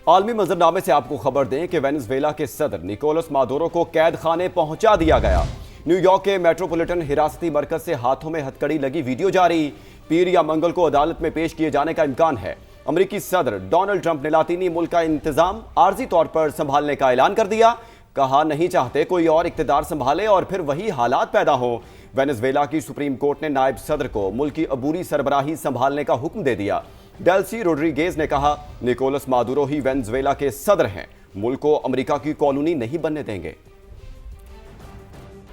आलमी मंजरनामे से आपको खबर दें कि वेनेजुएला के सदर निकोलस मादुरो को कैद खाने पहुंचा दिया गया। न्यूयॉर्क के मेट्रोपॉलिटन हिरासती मरकज से हाथों में हथकड़ी लगी वीडियो जारी। पीर या मंगल को अदालत में पेश किए जाने का इम्कान है। अमेरिकी सदर डोनाल्ड ट्रंप ने लातीनी मुल्क का इंतजाम आर्जी तौर पर संभालने का ऐलान कर दिया। कहा नहीं चाहते कोई और इख्तिदार संभाले और फिर वही हालात पैदा हो। वेनेजुएला की सुप्रीम कोर्ट ने नायब सदर को मुल्क की अबूरी सरबराही संभालने का हुक्म दे दिया। डेल्सी रोड्रिगेज ने कहा, निकोलस मादुरो ही वेनेजुएला के सदर हैं, मुल्क को अमेरिका की कॉलोनी नहीं बनने देंगे।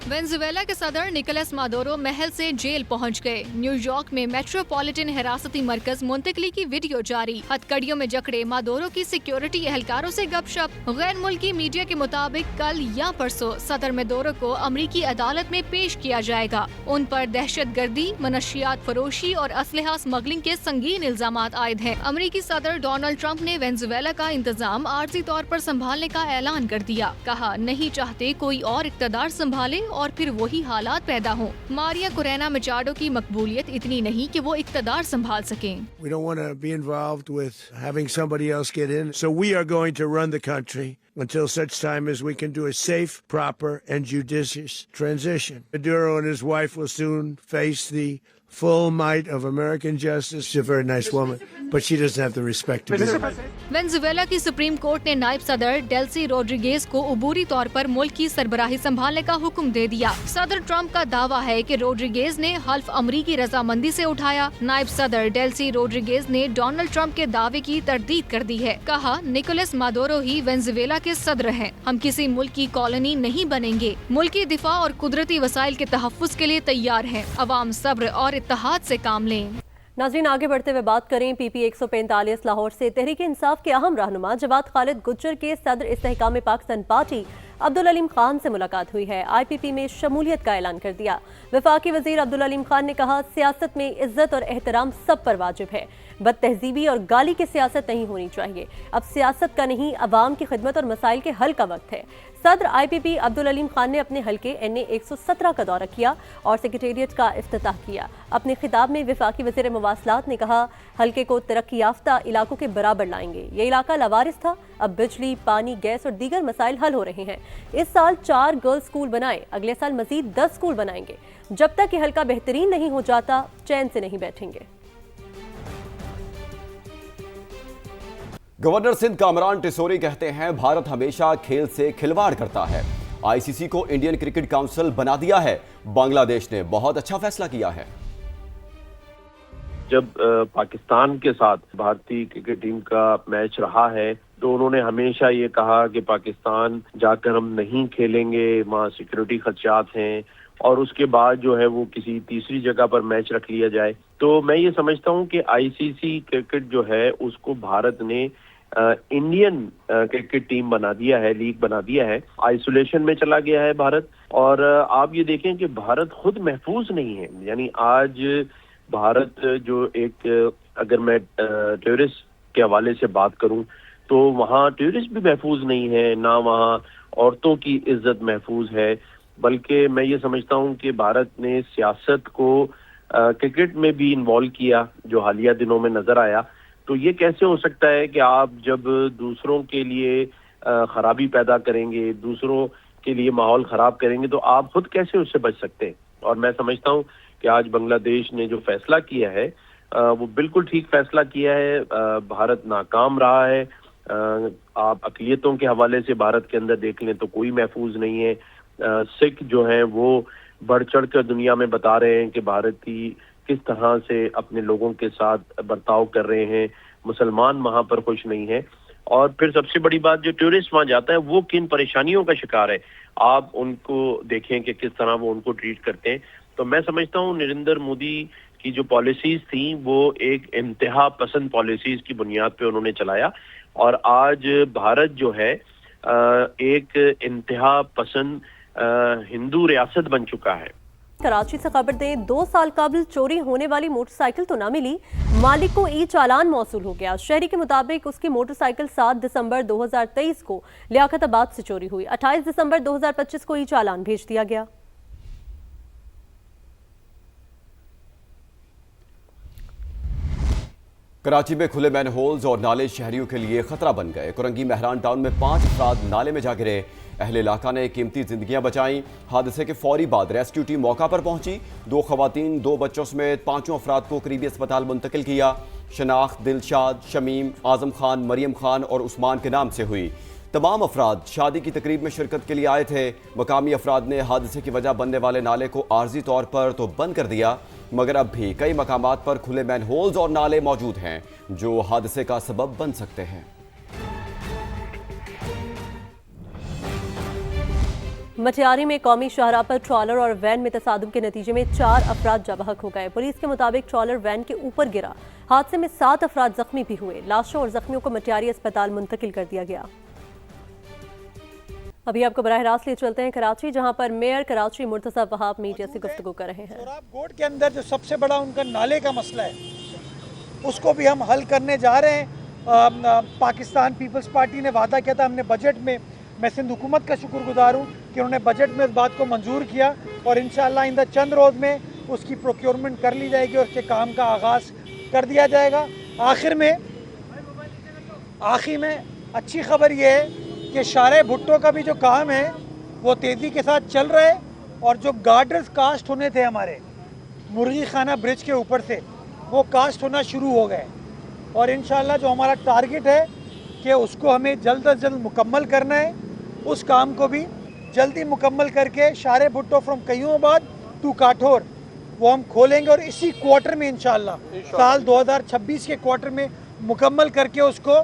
वेनेजुएला के सदर निकोलस मादुरो महल से जेल पहुंच गए। न्यूयॉर्क में मेट्रोपॉलिटन हिरासती मरकज मुंतकली की वीडियो जारी। हथकड़ियों में जकड़े मादुरो की सिक्योरिटी एहलकारों से गपशप। गैर मुल्की मीडिया के मुताबिक कल या परसों सदर मादुरो को अमेरिकी अदालत में पेश किया जाएगा। उन पर दहशतगर्दी, मनशियात फरोशी और असलहा स्मगलिंग के संगीन इल्जाम आयद हैं। अमेरिकी सदर डोनाल्ड ट्रंप ने वेनेजुएला का इंतजाम आर्जी तौर पर संभालने का ऐलान कर दिया। कहा नहीं चाहते कोई और इख्तिदार संभाले और फिर वही हालात पैदा हों। मारिया कुरेना मचाडो की मकबूलियत इतनी नहीं कि वो इख्तिदार संभाल सकें। We don't want to be involved with having somebody else get in. So we are going to run the country until such time as we can do a safe, proper, and judicious transition. Maduro and his wife will soon face the full might of American justice. She's a very nice woman, but she doesn't have the respect to be. Venezuela की supreme court ने नायब सदर Delsey Rodriguez को अबूरी तौर पर मुल्क की सरबराही संभालने का हुक्म दे दिया। सदर ट्रंप का दावा है कि रोड्रिगेज ने हल्फ अमरीकी रजामंदी से उठाया। नायब सदर डेल्सी रोड्रिगेज ने डोनाल्ड ट्रंप के दावे की तरदीद कर दी है। कहा, निकोलस मादुरो ही वेनेजुएला के सदर हैं, हम किसी मुल्क की कॉलोनी नहीं बनेंगे। मुल्की दिफा और कुदरती वसाइल के तहफ्फुज के लिए तैयार हैं। अवाम सब्र और इत्तेहाद से काम लें। नाज़रीन, आगे बढ़ते हुए बात करें PP 145 लाहौर से। तहरीक इंसाफ के अहम रहनुमा जवाद खालिद गुज्जर के सदर इस्तेहकाम पाकिस्तान पार्टी अब्दुल अलीम खान से मुलाकात हुई है। IPP में शमूलियत का ऐलान कर दिया। वफाकी वजीर अब्दुल अलीम खान ने कहा, सियासत में इज्जत और एहतराम सब पर वाजिब है। बदतहजीबी और गाली की सियासत नहीं होनी चाहिए। अब सियासत का नहीं, अवाम की खिदमत और मसाइल के हल का वक्त है। सदर IPP अब्दुल अलीम खान ने अपने हल्के NA 117 का दौरा किया और सेक्रेटेरिएट का इफ्तिताह किया। अपने खिताब में वफाकी वज़ीर मवासलात ने कहा, हल्के को तरक्की याफ्ता इलाकों के बराबर लाएंगे। ये इलाका लवारिस था, अब बिजली, पानी, गैस और दीगर मसाइल हल हो रहे हैं। इस साल 4 गर्ल्स स्कूल बनाए, अगले साल मजीद 10 स्कूल बनाएंगे। जब तक ये हल्का बेहतरीन नहीं हो जाता, चैन से नहीं बैठेंगे। गवर्नर सिंध कामरान टिसोरी कहते हैं, भारत हमेशा खेल से खिलवाड़ करता है। ICC को इंडियन क्रिकेट काउंसिल बना दिया है। बांग्लादेश ने बहुत अच्छा फैसला किया है। जब पाकिस्तान के साथ भारतीय क्रिकेट टीम का मैच रहा है तो उन्होंने हमेशा ये कहा कि पाकिस्तान जाकर हम नहीं खेलेंगे, वहाँ सिक्योरिटी खदशात हैं, और उसके बाद जो है वो किसी तीसरी जगह पर मैच रख लिया जाए। तो मैं ये समझता हूँ कि ICC क्रिकेट जो है उसको भारत ने इंडियन क्रिकेट टीम बना दिया है, लीग बना दिया है। आइसोलेशन में चला गया है भारत। और आप ये देखें कि भारत खुद महफूज नहीं है। यानी आज भारत जो एक, अगर मैं टूरिस्ट के हवाले से बात करूं तो वहाँ टूरिस्ट भी महफूज नहीं है, ना वहाँ औरतों की इज्जत महफूज है। बल्कि मैं ये समझता हूँ कि भारत ने सियासत को क्रिकेट में भी इन्वॉल्व किया, जो हालिया दिनों में नजर आया। तो ये कैसे हो सकता है कि आप जब दूसरों के लिए खराबी पैदा करेंगे, दूसरों के लिए माहौल खराब करेंगे, तो आप खुद कैसे उससे बच सकते हैं। और मैं समझता हूँ कि आज बांग्लादेश ने जो फैसला किया है वो बिल्कुल ठीक फैसला किया है। भारत नाकाम रहा है। आप अक़लियतों के हवाले से भारत के अंदर देख लें तो कोई महफूज नहीं है। सिख जो हैं वो बढ़ चढ़ कर दुनिया में बता रहे हैं कि भारतीय किस तरह से अपने लोगों के साथ बर्ताव कर रहे हैं। मुसलमान वहाँ पर खुश नहीं है। और फिर सबसे बड़ी बात, जो टूरिस्ट वहाँ जाता है वो किन परेशानियों का शिकार है, आप उनको देखें कि किस तरह वो उनको ट्रीट करते हैं। तो मैं समझता हूँ नरेंद्र मोदी की जो पॉलिसीज थी वो एक इंतहा पसंद पॉलिसीज की बुनियाद पे उन्होंने चलाया, और आज भारत जो है एक इंतहा पसंद हिंदू रियासत बन चुका है। कराची से खबर दें, 2 साल कबल चोरी होने वाली मोटरसाइकिल तो ना मिली, मालिक को ई चालान मौसूल हो गया। शहरी के मुताबिक उसकी मोटरसाइकिल 7 दिसंबर 2023 को लियाकताबाद से चोरी हुई। 28 दिसंबर 2025 को ई चालान भेज दिया गया। कराची में खुले मैन होल्स और नाले शहरियों के लिए खतरा बन गए। कुरंगी मेहरान टाउन में 5 अफराद नाले में जा गिरे। अहले इलाका ने कीमती जिंदगियां बचाई। हादसे के फौरी बाद रेस्क्यू टीम मौका पर पहुंची। 2 खवातीन 2 बच्चों समेत 5 अफराद को करीबी अस्पताल मुंतकिल किया। शनाख्त दिलशाद, शमीम, आजम खान, मरियम खान और उस्मान के नाम से हुई। तमाम अफराद शादी की तकरीब में शिरकत के लिए आए थे। मकामी अफराद ने हादसे की वजह बनने वाले नाले को आर्जी तौर पर तो बंद कर दिया, मगर अब भी कई मकामात पर खुले मैन होल्स और नाले मौजूद हैं जो हादसे का सबब बन सकते हैं। मटियारी में कौमी शाहराह पर ट्रॉलर और वैन में तसादुम के नतीजे में 4 अफराद जबहक हो गए। पुलिस के मुताबिक ट्रॉलर वैन के ऊपर गिरा। हादसे में 7 अफराद जख्मी भी हुए। लाशों और जख्मियों को मटियारी अस्पताल मुंतकिल कर दिया गया। अभी आपको बराह रास्त ले चलते हैं कराची, जहां पर मेयर कराची मुर्तज़ा वहाब मीडिया से गुफ्तगू कर रहे हैं। सोराब गोड के अंदर जो सबसे बड़ा उनका नाले का मसला है, उसको भी हम हल करने जा रहे हैं। पाकिस्तान पीपल्स पार्टी ने वादा किया था, हमने बजट में, मैं सिंध हुकूमत का शुक्रगुजार हूँ कि उन्होंने बजट में इस बात को मंजूर किया और इंशाअल्लाह आइंदा चंद रोज़ में उसकी प्रोक्योरमेंट कर ली जाएगी और उसके काम का आगाज़ कर दिया जाएगा। आखिर में अच्छी खबर यह है कि शारे भुट्टो का भी जो काम है वो तेज़ी के साथ चल रहा है और जो गार्डर्स कास्ट होने थे हमारे मुर्गी खाना ब्रिज के ऊपर से, वो कास्ट होना शुरू हो गए और इंशाअल्लाह जो हमारा टारगेट है कि उसको हमें जल्द अज जल्द मुकम्मल करना है, उस काम को भी जल्दी मुकम्मल करके शारे भुट्टो फ्रॉम कयूमाबाद टू काठौर वो हम खोलेंगे और इसी क्वार्टर में इंशाअल्लाह साल 2026 के क्वार्टर में मुकम्मल करके उसको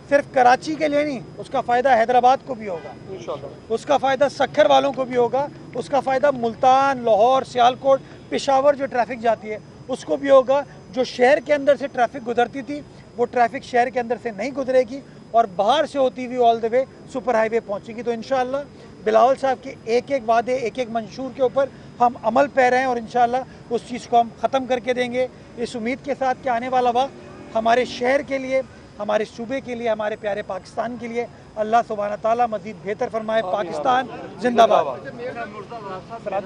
सिर्फ कराची के लिए नहीं, उसका फ़ायदा हैदराबाद को भी होगा इंशाअल्लाह, उसका फ़ायदा सक्खर वालों को भी होगा, उसका फ़ायदा मुल्तान, लाहौर, सियालकोट, पेशावर जो ट्रैफिक जाती है उसको भी होगा। जो शहर के अंदर से ट्रैफिक गुजरती थी वो ट्रैफिक शहर के अंदर से नहीं गुजरेगी और बाहर से होती हुई all the way super highway पहुंचेगी। तो इंशाअल्लाह बिलावल साहब के एक एक वादे, एक एक मंशूर के ऊपर हम अमल पे रहे हैं और इंशाअल्लाह उस चीज़ को हम ख़त्म करके देंगे, इस उम्मीद के साथ कि आने वाला वक्त हमारे शहर के लिए, हमारे सूबे के लिए, हमारे प्यारे पाकिस्तान के लिए अल्लाह सुब्हाना ताला मज़ीद बेहतर फरमाए। पाकिस्तान जिंदाबाद।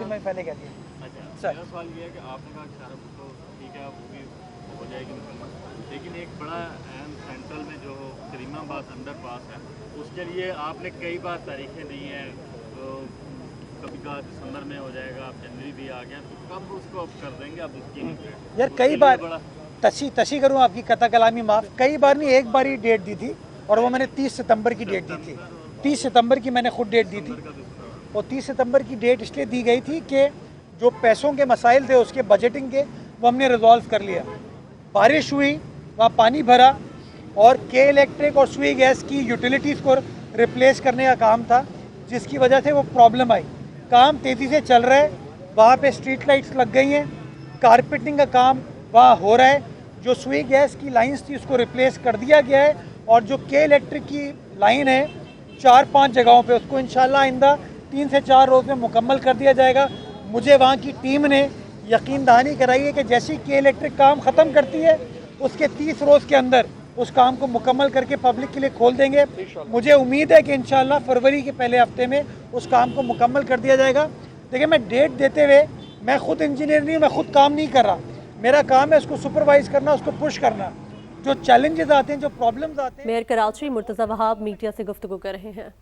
मैं पहले कहती हूँ सर, सवाल ये है कि आपने कहा कि शाहरुख को ठीक है वो भी हो जाएगी मुकम्मल, लेकिन एक बड़ा अहम सेंट्रल में जो करीमाबाद अंडरपास है उसके लिए आपने कई बार तारीखें दी हैं, तो कभी कहा दिसंबर में हो जाएगा, अब जनवरी भी आ गया, तो कब उसको अब कर देंगे? अब उसकी यार कई बार तशी करूँ आपकी कथा कलामी माफ़, कई बार नहीं, एक बार ही डेट दी थी और वो मैंने 30 सितंबर की डेट दी थी। 30 सितंबर की मैंने खुद डेट दी थी और 30 सितंबर की डेट इसलिए दी गई थी कि जो पैसों के मसाइल थे उसके बजटिंग के, वो हमने रिजॉल्व कर लिया। बारिश हुई, वहाँ पानी भरा और के इलेक्ट्रिक और सुई गैस की यूटिलिटीज़ को रिप्लेस करने का काम था, जिसकी वजह से वो प्रॉब्लम आई। काम तेज़ी से चल रहा है, वहाँ पे स्ट्रीट लाइट्स लग गई हैं, कारपेटिंग का काम वहाँ हो रहा है, जो सुई गैस की लाइंस थी उसको रिप्लेस कर दिया गया है और जो के इलेक्ट्रिक की लाइन है 4-5 जगहों पे, उसको इंशाल्लाह आइंदा 3 से 4 रोज़ में मुकम्मल कर दिया जाएगा। मुझे वहाँ की टीम ने यकीन दहानी कराई है कि जैसी के इलेक्ट्रिक काम ख़त्म करती है उसके 30 रोज़ के अंदर उस काम को मुकम्मल करके पब्लिक के लिए खोल देंगे। मुझे उम्मीद है कि इंशाल्लाह फरवरी के पहले हफ्ते में उस काम को मुकम्मल कर दिया जाएगा। देखिए, मैं डेट देते हुए, मैं खुद इंजीनियर नहीं हूँ, मैं खुद काम नहीं कर रहा, मेरा काम है उसको सुपरवाइज करना, उसको पुश करना। जो चैलेंजेस आते हैं, जो प्रॉब्लम्स आते हैं। मेयर कराची मुर्तज़ा वहाब मीडिया से गुफ्तगू कर रहे हैं।